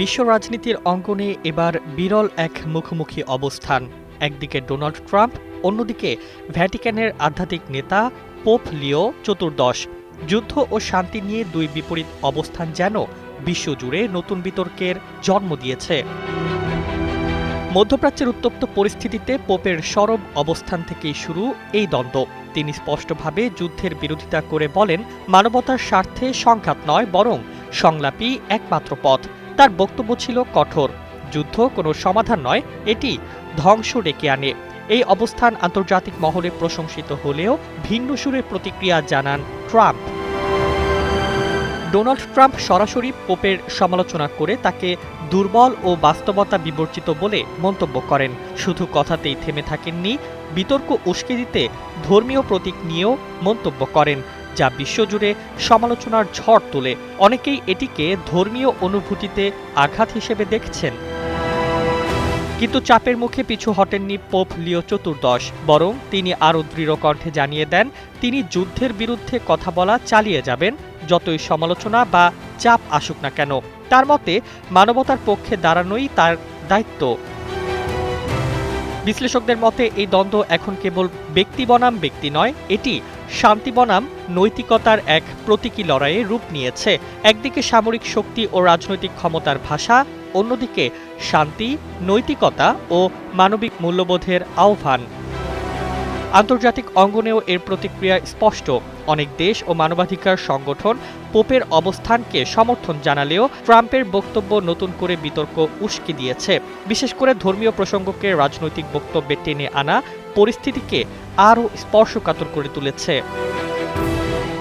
বিশ্ব রাজনীতির অঙ্গনে এবার বিরল এক মুখোমুখি অবস্থান। একদিকে ডোনাল্ড ট্রাম্প, অন্যদিকে ভ্যাটিকানের আধ্যাত্মিক নেতা পোপ লিও চতুর্দশ। যুদ্ধ ও শান্তি নিয়ে দুই বিপরীত অবস্থান যেন বিশ্বজুড়ে নতুন বিতর্কের জন্ম দিয়েছে। মধ্যপ্রাচ্যের উত্তপ্ত পরিস্থিতিতে পোপের সরব অবস্থান থেকেই শুরু এই দ্বন্দ্ব। তিনি স্পষ্টভাবে যুদ্ধের বিরোধিতা করে বলেন, মানবতার স্বার্থে সংঘাত নয়, বরং সংলাপই একমাত্র পথ। তার বক্তব্য ছিল কঠোর, যুদ্ধ কোনো সমাধান নয়, এটি ধ্বংস ডেকে আনে। এই অবস্থান আন্তর্জাতিক মহলে প্রশংসিত হলেও ভিন্ন সুরে প্রতিক্রিয়া জানান ট্রাম্প। ডোনাল্ড ট্রাম্প সরাসরি পোপের সমালোচনা করে তাকে দুর্বল ও বাস্তবতা বিবর্জিত বলে মন্তব্য করেন। শুধু কথাতেই থেমে থাকেননি, বিতর্ক উস্কে দিতে ধর্মীয় প্রতীক নিয়েও মন্তব্য করেন, যা বিশ্বজুড়ে সমালোচনার ঝড় তোলে। অনেকেই এটিকে ধর্মীয় অনুভূতিতে আঘাত হিসেবে দেখছেন। কিন্তু চাপের মুখে পিছু হটেননি পোপ লিও চতুর্দশ, বরং তিনি আরও দৃঢ় কণ্ঠে জানিয়ে দেন তিনি যুদ্ধের বিরুদ্ধে কথা বলা চালিয়ে যাবেন, যতই সমালোচনা বা চাপ আসুক না কেন। তার মতে মানবতার পক্ষে দাঁড়ানোই তার দায়িত্ব। বিশ্লেষকদের মতে এই দ্বন্দ্ব এখন কেবল ব্যক্তি বনাম ব্যক্তি নয়, এটি শান্তি বনাম নৈতিকতার এক প্রতীকী লড়াইয়ে রূপ নিয়েছে। একদিকে সামরিক শক্তি ও রাজনৈতিক ক্ষমতার ভাষা, অন্যদিকে শান্তি, নৈতিকতা ও মানবিক মূল্যবোধের আহ্বান। আন্তর্জাতিক অঙ্গনেও এর প্রতিক্রিয়া স্পষ্ট। অনেক দেশ ও মানবাধিকার সংগঠন পোপের অবস্থানকে সমর্থন জানালেও ট্রাম্পের বক্তব্য নতুন করে বিতর্ক উস্কে দিয়েছে। বিশেষ করে ধর্মীয় প্রসঙ্গকে রাজনৈতিক বক্তব্যে টেনে আনা পরিস্থিতিকে আরও স্পর্শকাতর করে তুলেছে।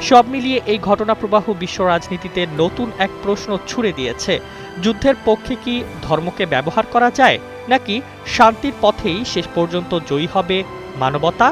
সব মিলিয়ে এই ঘটনাপ্রবাহ বিশ্ব রাজনীতিতে নতুন এক প্রশ্ন ছুড়ে দিয়েছে। যুদ্ধের পক্ষে কি ধর্মকে ব্যবহার করা যায়, নাকি শান্তির পথেই শেষ পর্যন্ত জয়ী হবে মানবতা?